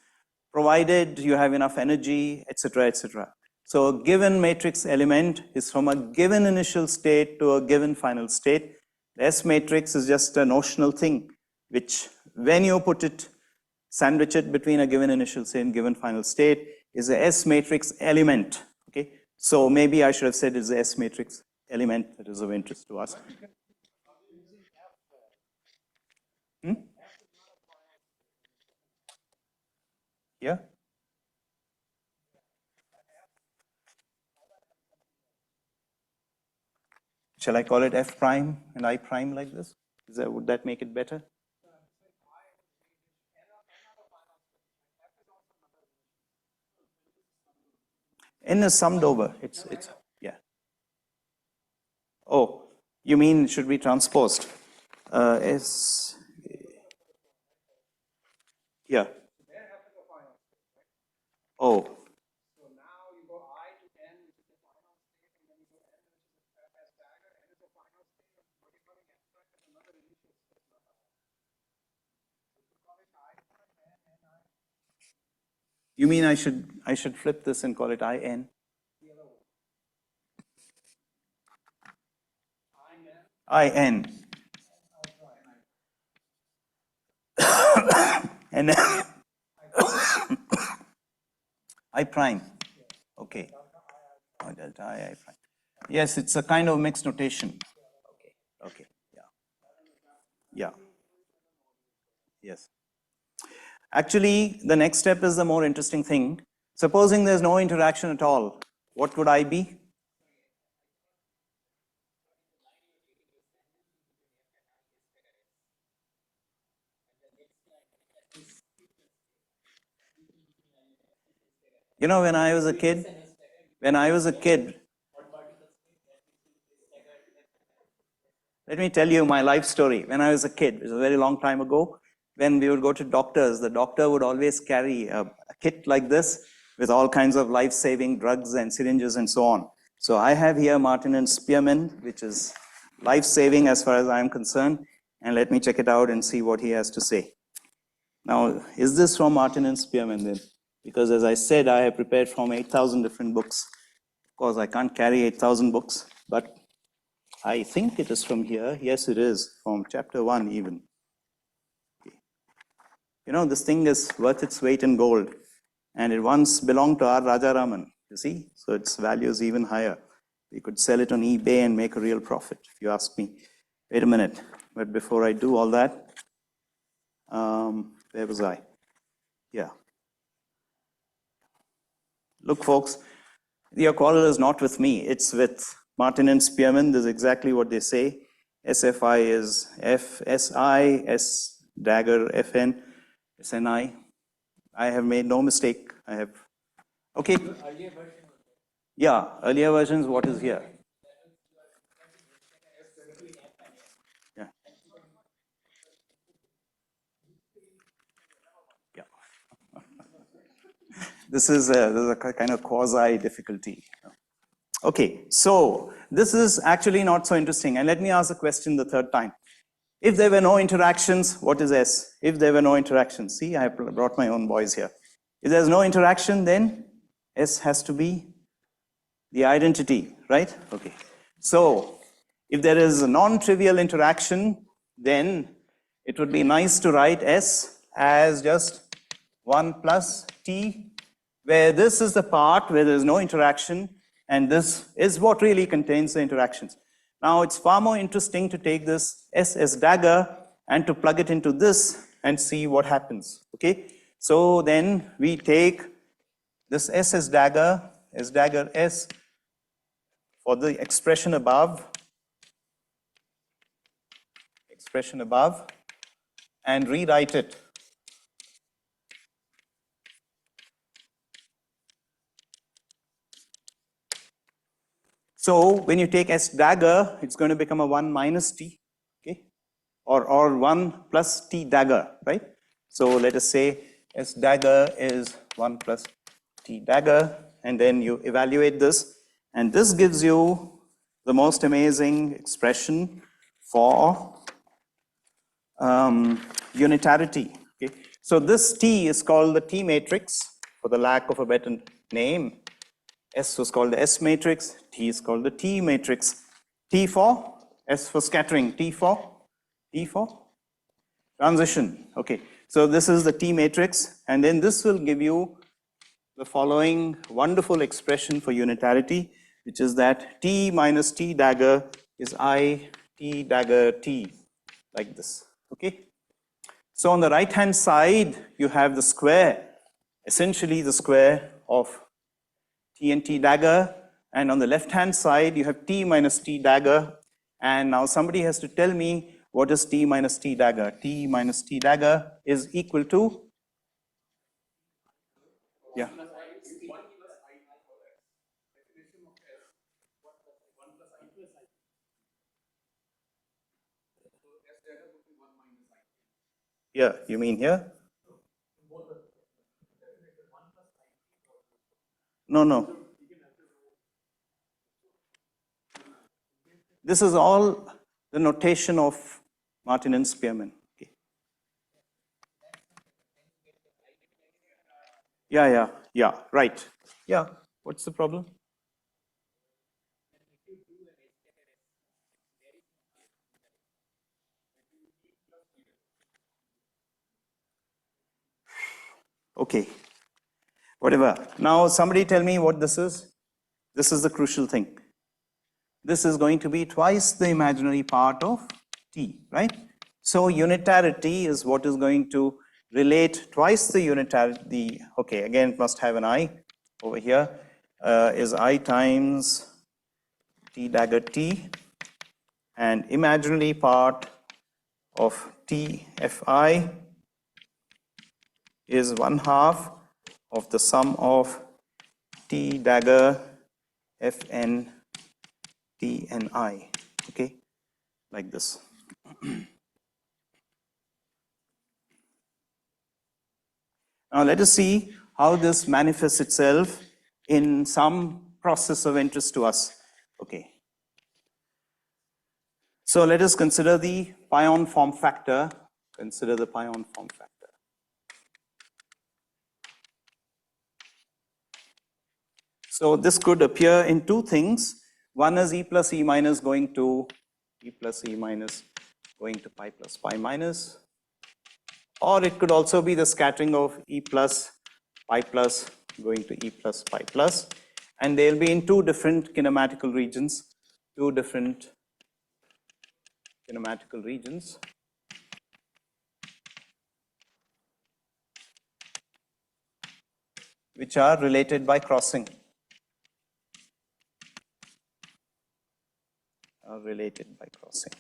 provided you have enough energy, etc., etc. So a given matrix element is from a given initial state to a given final state. The S matrix is just a notional thing, which when you put it, sandwich it between a given initial state and given final state, is a S matrix element. Okay, so maybe I should have said it's a S matrix element that is of interest to us. Hmm? Yeah. Shall I call it F prime and I prime like this? Would that make it better? N is summed over. It's yeah. Oh, you mean it should be transposed? S. Yeah. Oh. So now you go I to N, which is the final state, and then you go N, which is the S dagger, N is the final state, and what you're calling abstract is another initial state. So you call it I prime N, N, I. You mean I should flip this and call it IN? The other one. IN. And then I prime. Okay. Oh, delta I prime. Yes, it's a kind of mixed notation. Okay. Okay. Yeah. Yeah. Yes. Actually, the next step is the more interesting thing. Supposing there's no interaction at all, what would I be? You know, when I was a kid, let me tell you my life story. When I was a kid, it was a very long time ago, when we would go to doctors, the doctor would always carry a kit like this with all kinds of life-saving drugs and syringes and so on. So I have here Martin and Spearman, which is life-saving as far as I'm concerned. And let me check it out and see what he has to say. Now, is this from Martin and Spearman then? Because as I said, I have prepared from 8,000 different books. Of course, I can't carry 8,000 books, but I think it is from here. Yes, it is, from chapter 1 even. Okay. You know, this thing is worth its weight in gold. And it once belonged to our Rajaraman, you see? So its value is even higher. We could sell it on eBay and make a real profit, if you ask me. Wait a minute. But before I do all that, where was I? Yeah. Look, folks, your quarrel is not with me. It's with Martin and Spearman. This is exactly what they say. SFI is FSI, S dagger FN, SNI. I have made no mistake. I have, okay. Yeah, earlier versions, what is here? Yeah. Yeah. This is a kind of quasi difficulty. Okay, so this is actually not so interesting. And let me ask the question the third time. If there were no interactions, what is S? If there were no interactions, see, I have brought my own boys here. If there's no interaction, then S has to be the identity, right? Okay. So if there is a non-trivial interaction, then it would be nice to write S as just 1 plus T, where this is the part where there is no interaction, and this is what really contains the interactions. Now, it's far more interesting to take this S as dagger and to plug it into this and see what happens, okay? So then we take this S as dagger S for the expression above, and rewrite it. So when you take S dagger, it's going to become a 1 minus T, okay? Or 1 plus T dagger, right? So let us say S dagger is 1 plus T dagger, and then you evaluate this, and this gives you the most amazing expression for unitarity. Okay? So this T is called the T matrix, for the lack of a better name. S was called the S matrix, T is called the T matrix. T for, S for scattering, T for transition. Okay, so this is the T matrix, and then this will give you the following wonderful expression for unitarity, which is that T minus T dagger is I T dagger T, like this, okay? So on the right-hand side, you have the square, essentially the square of T and T dagger, and on the left-hand side, you have T minus T dagger, and now somebody has to tell me what is T minus T dagger. T minus T dagger is equal to, yeah. Yeah, you mean here? No. This is all the notation of Martin and Spearman. Okay. Yeah, right. Yeah, what's the problem? Okay, whatever. Now somebody tell me what this is. This is the crucial thing. This is going to be twice the imaginary part of t, right? So unitarity is what is going to relate twice the unitarity. Okay, again, it must have an I over here. Is I times t dagger t, and imaginary part of tfi is 1/2 of the sum of t dagger fn t and I, okay, like this. Now let us see how this manifests itself in some process of interest to us. Okay. So let us consider the pion form factor. Consider the pion form factor. So this could appear in two things. One is E plus E minus going to E plus E minus going to pi plus pi minus. Or it could also be the scattering of E plus pi plus going to E plus pi plus. And they'll be in two different kinematical regions. Two different kinematical regions. Which are related by crossing. Are related by crossing.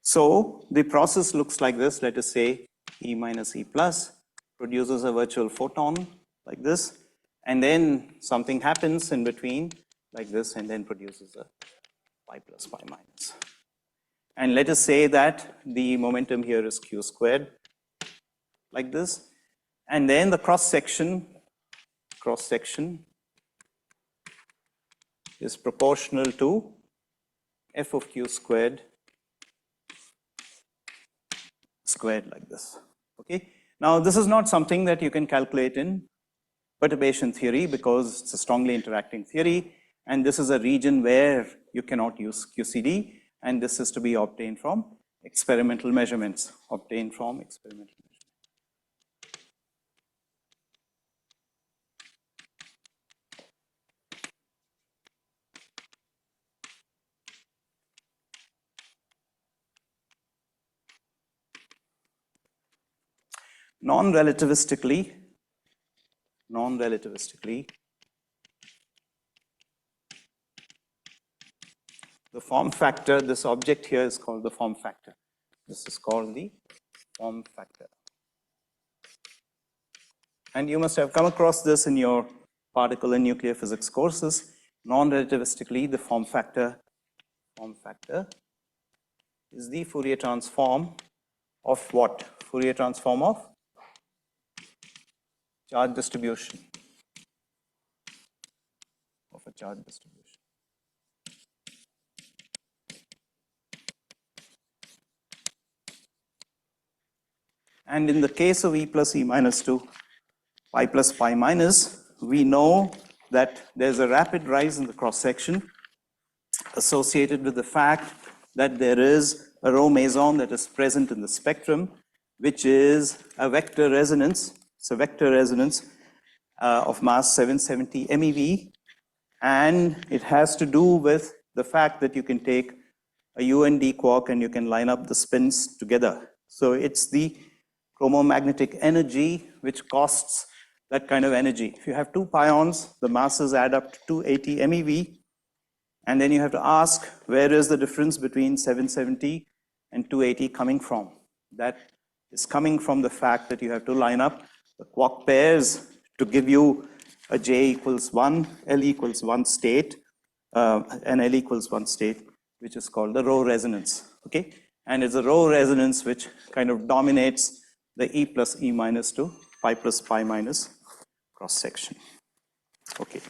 So the process looks like this. Let us say E minus E plus produces a virtual photon like this, and then something happens in between like this, and then produces a pi plus pi minus. And let us say that the momentum here is q squared like this, and then the cross section is proportional to f of q squared like this. Okay. Now this is not something that you can calculate in perturbation theory because it's a strongly interacting theory, and this is a region where you cannot use QCD, and this is to be obtained from experimental measurements. Non-relativistically, the form factor, this object here is called the form factor. This is called the form factor. And you must have come across this in your particle and nuclear physics courses. Non-relativistically, the form factor is the Fourier transform of what? Fourier transform of charge distribution. Of a charge distribution. And in the case of E plus E minus 2, pi plus pi minus, we know that there's a rapid rise in the cross section associated with the fact that there is a rho meson that is present in the spectrum, which is a vector resonance. It's a vector resonance of mass 770 MeV, and it has to do with the fact that you can take a U and D quark and you can line up the spins together. So it's the chromomagnetic energy which costs that kind of energy. If you have two pions, the masses add up to 280 MeV, and then you have to ask where is the difference between 770 and 280 coming from. That is coming from the fact that you have to line up the quark pairs to give you a J equals 1, L equals 1 state, and L equals 1 state. which is called the row resonance, okay? And it's a row resonance which kind of dominates the E plus E minus to pi plus pi minus cross section, okay?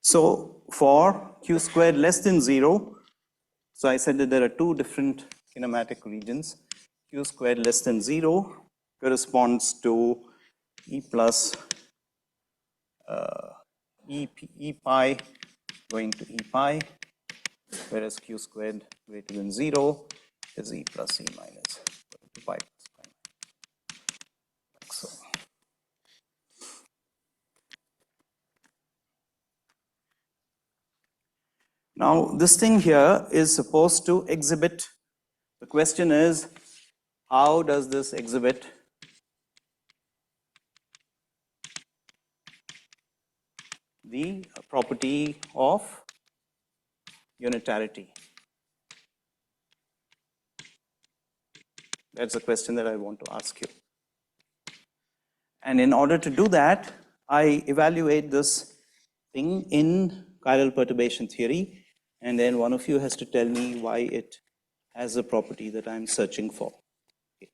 So for Q squared less than 0, so I said that there are two different kinematic regions. Q squared less than 0 corresponds to E plus E pi going to E pi, whereas Q squared greater than 0 is E plus E minus pi plus pi. So, now this thing here is supposed to exhibit, the question is, how does this exhibit the property of unitarity? That's the question that I want to ask you. And in order to do that, I evaluate this thing in chiral perturbation theory, and then one of you has to tell me why it has a property that I'm searching for. Okay.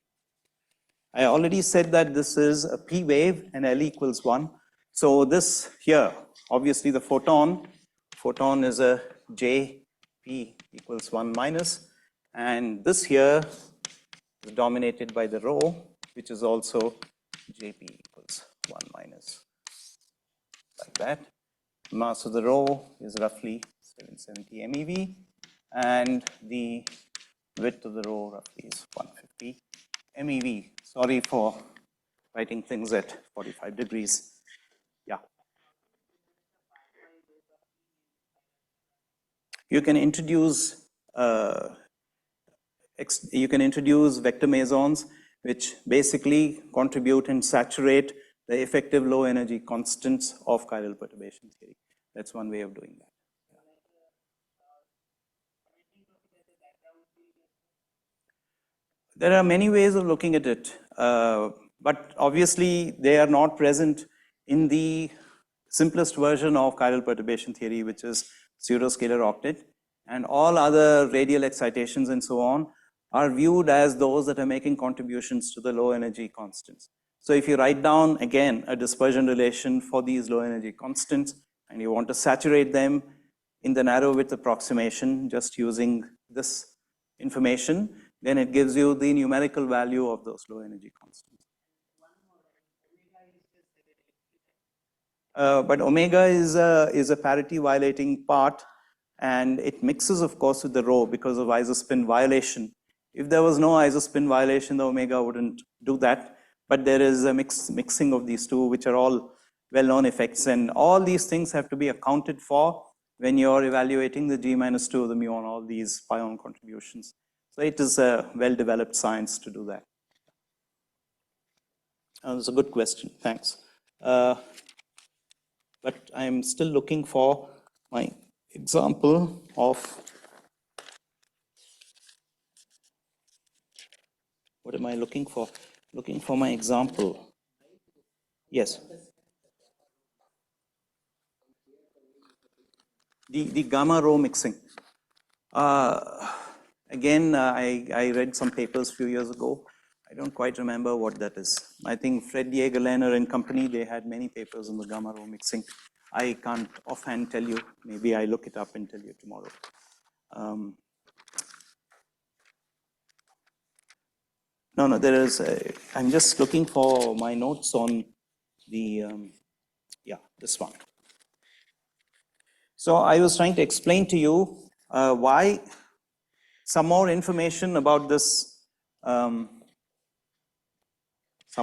I already said that this is a p wave and L equals 1. So this here, obviously the photon is a J p equals 1 minus, and this here is dominated by the rho, which is also Jp equals 1 minus, like that. Mass of the rho is roughly 770 MeV, and the width of the rho roughly is 150 MeV. Sorry for writing things at 45 degrees. Yeah. You can introduce vector mesons, which basically contribute and saturate the effective low energy constants of chiral perturbation theory. That's one way of doing that. There are many ways of looking at it, but obviously they are not present in the simplest version of chiral perturbation theory, which is pseudoscalar octet, and all other radial excitations and so on are viewed as those that are making contributions to the low energy constants. So if you write down again a dispersion relation for these low energy constants and you want to saturate them in the narrow width approximation just using this information, then it gives you the numerical value of those low energy constants. But omega is a parity violating part, and it mixes, of course, with the rho because of isospin violation. If there was no isospin violation, the omega wouldn't do that. But there is a mixing of these two, which are all well-known effects, and all these things have to be accounted for when you're evaluating the G minus 2 of the muon, all these pion contributions. So it is a well-developed science to do that. That's a good question, thanks. But I'm still looking for my example of, what am I looking for? Looking for my example. Yes. The gamma rho mixing. Again, I read some papers a few years ago. I don't quite remember what that is. I think Fred Jaeger-Lerner and company, they had many papers on the gamma rho mixing. I can't offhand tell you. Maybe I look it up and tell you tomorrow. No, there is, I'm just looking for my notes on the, yeah, this one. So I was trying to explain to you why some more information about this, some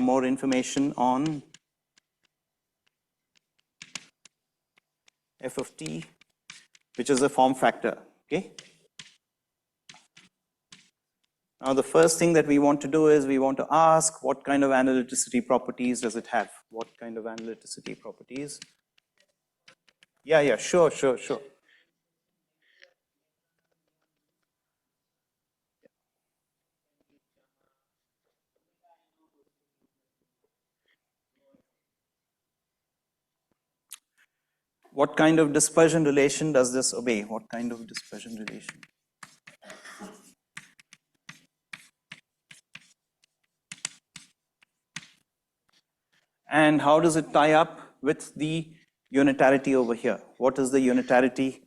more information on f of t, which is a form factor, okay? Now the first thing that we want to do is we want to ask what kind of analyticity properties does it have? What kind of analyticity properties? Yeah, sure. What kind of dispersion relation does this obey? What kind of dispersion relation? And how does it tie up with the unitarity over here? What is the unitarity?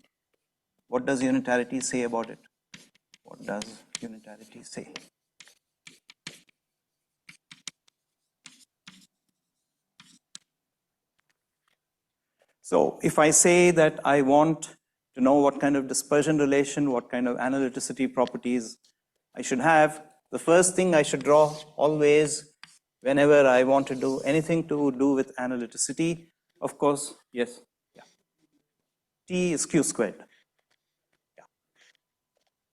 What does unitarity say about it? What does unitarity say? So if I say that I want to know what kind of dispersion relation, what kind of analyticity properties I should have, the first thing I should draw always whenever I want to do anything to do with analyticity, of course, yes, yeah. T is Q squared. Yeah.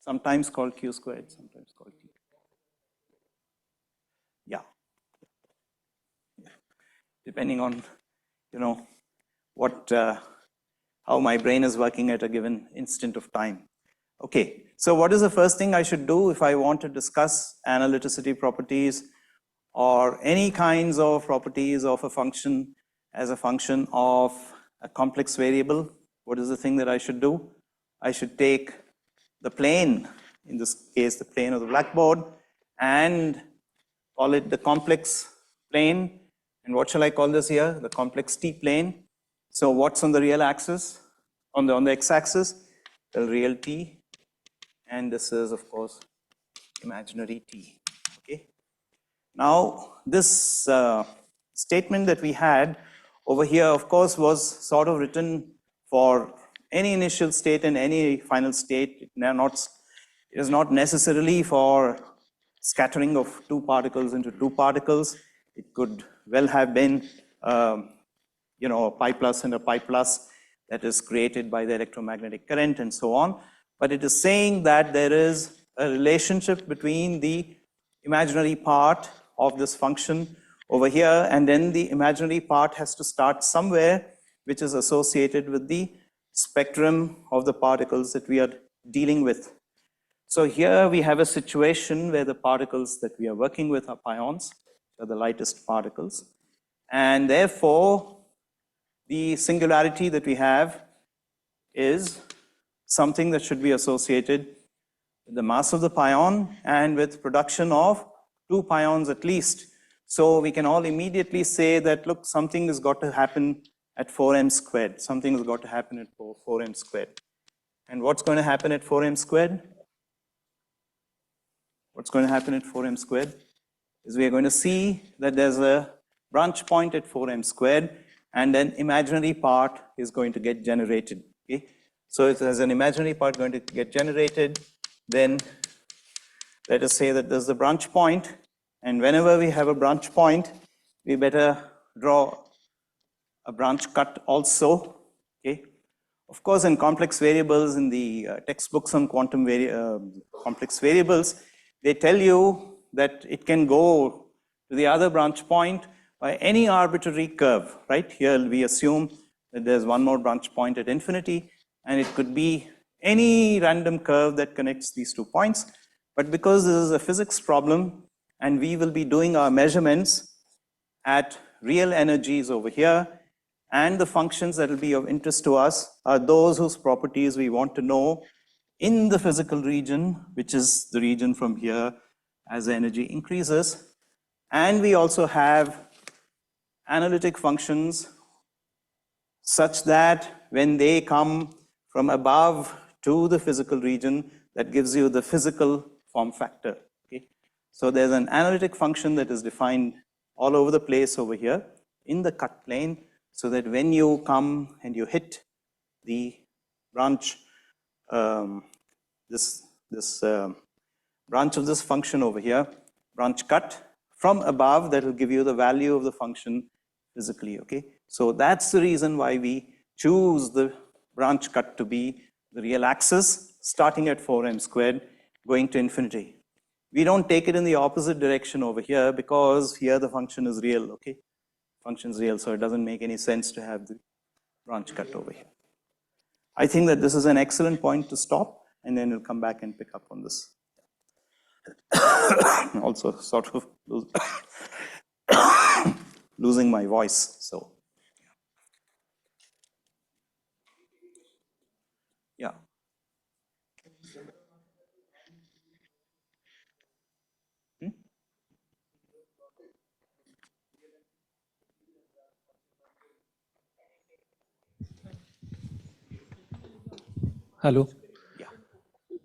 Sometimes called Q squared, sometimes called T. Yeah. Depending on, what, how my brain is working at a given instant of time. Okay, so what is the first thing I should do if I want to discuss analyticity properties or any kinds of properties of a function as a function of a complex variable? What is the thing that I should do? I should take the plane, in this case the plane of the blackboard, and call it the complex plane. And what shall I call this here? The complex T plane. So what's on the real axis? On the x-axis, the real T, and this is of course imaginary T. Okay. Now this statement that we had over here, of course, was sort of written for any initial state and any final state. It is not necessarily for scattering of two particles into two particles. It could well have been a pi plus and a pi plus that is created by the electromagnetic current and so on. But it is saying that there is a relationship between the imaginary part of this function over here, and then the imaginary part has to start somewhere, which is associated with the spectrum of the particles that we are dealing with. So here we have a situation where the particles that we are working with are pions, are the lightest particles, and therefore the singularity that we have is something that should be associated with the mass of the pion and with production of two pions at least. So we can all immediately say that, look, something has got to happen at 4m squared. Something has got to happen at 4m squared. And what's going to happen at 4m squared? What's going to happen at 4m squared is we are going to see that there's a branch point at 4m squared, and an imaginary part is going to get generated. Okay? So if there's an imaginary part going to get generated, then let us say that there's the branch point, and whenever we have a branch point, we better draw a branch cut also. Okay? Of course, in complex variables, in the textbooks on quantum complex variables, they tell you that it can go to the other branch point by any arbitrary curve, right? Here we assume that there's one more branch point at infinity, and it could be any random curve that connects these 2 points. But because this is a physics problem, and we will be doing our measurements at real energies over here, and the functions that will be of interest to us are those whose properties we want to know in the physical region, which is the region from here as the energy increases. And we also have analytic functions such that when they come from above to the physical region, that gives you the physical form factor. Okay? So there's an analytic function that is defined all over the place over here in the cut plane, so that when you come and you hit the branch, this branch of this function over here, branch cut, from above, that will give you the value of the function physically, okay? So that's the reason why we choose the branch cut to be the real axis, starting at 4m squared, going to infinity. We don't take it in the opposite direction over here, because here the function is real, okay? Function is real, so it doesn't make any sense to have the branch cut over here. I think that this is an excellent point to stop, and then we'll come back and pick up on this. Also sort of losing my voice, so. Hello. Yeah.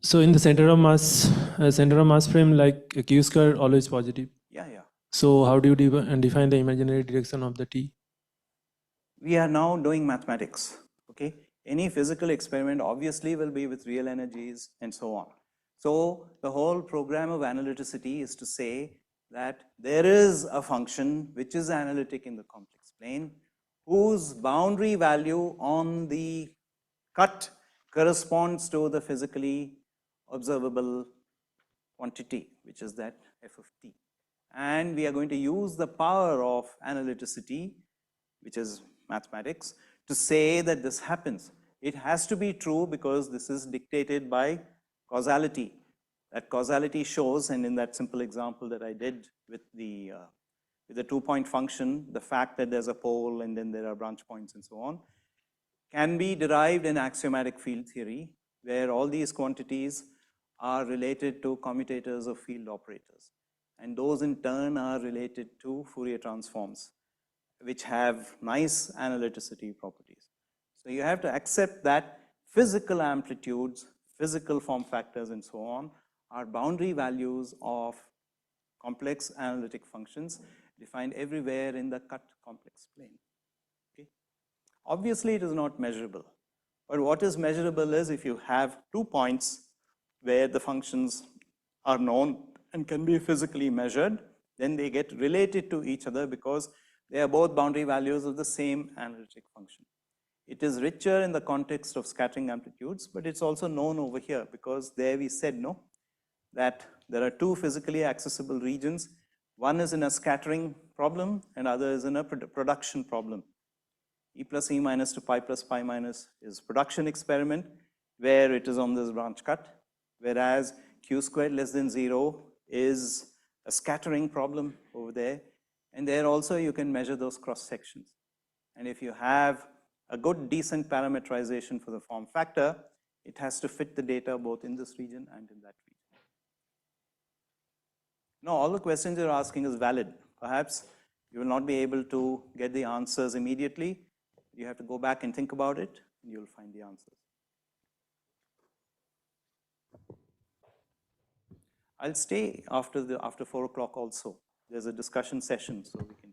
So in the center of mass frame, like a q square always positive. Yeah, yeah. So how do you define the imaginary direction of the t? We are now doing mathematics, okay? Any physical experiment obviously will be with real energies and so on. So the whole program of analyticity is to say that there is a function which is analytic in the complex plane, whose boundary value on the cut corresponds to the physically observable quantity, which is that f of t. And we are going to use the power of analyticity, which is mathematics, to say that this happens. It has to be true because this is dictated by causality. That causality shows, and in that simple example that I did with the 2-point function, the fact that there's a pole and then there are branch points and so on, can be derived in axiomatic field theory, where all these quantities are related to commutators of field operators. And those in turn are related to Fourier transforms, which have nice analyticity properties. So you have to accept that physical amplitudes, physical form factors, and so on are boundary values of complex analytic functions defined everywhere in the cut complex plane. Okay? Obviously, it is not measurable. But what is measurable is if you have 2 points where the functions are known and can be physically measured, then they get related to each other because they are both boundary values of the same analytic function. It is richer in the context of scattering amplitudes, but it's also known over here because there we said, no, that there are 2 physically accessible regions. One is in a scattering problem and other is in a production problem. E plus E minus to pi plus pi minus is production experiment where it is on this branch cut, whereas q squared less than 0 is a scattering problem over there. And there also you can measure those cross sections. And if you have a good decent parameterization for the form factor, it has to fit the data both in this region and in that region. Now, all the questions you're asking is valid. Perhaps you will not be able to get the answers immediately. You have to go back and think about it, and you'll find the answers. I'll stay after 4 o'clock also. There's a discussion session, so we can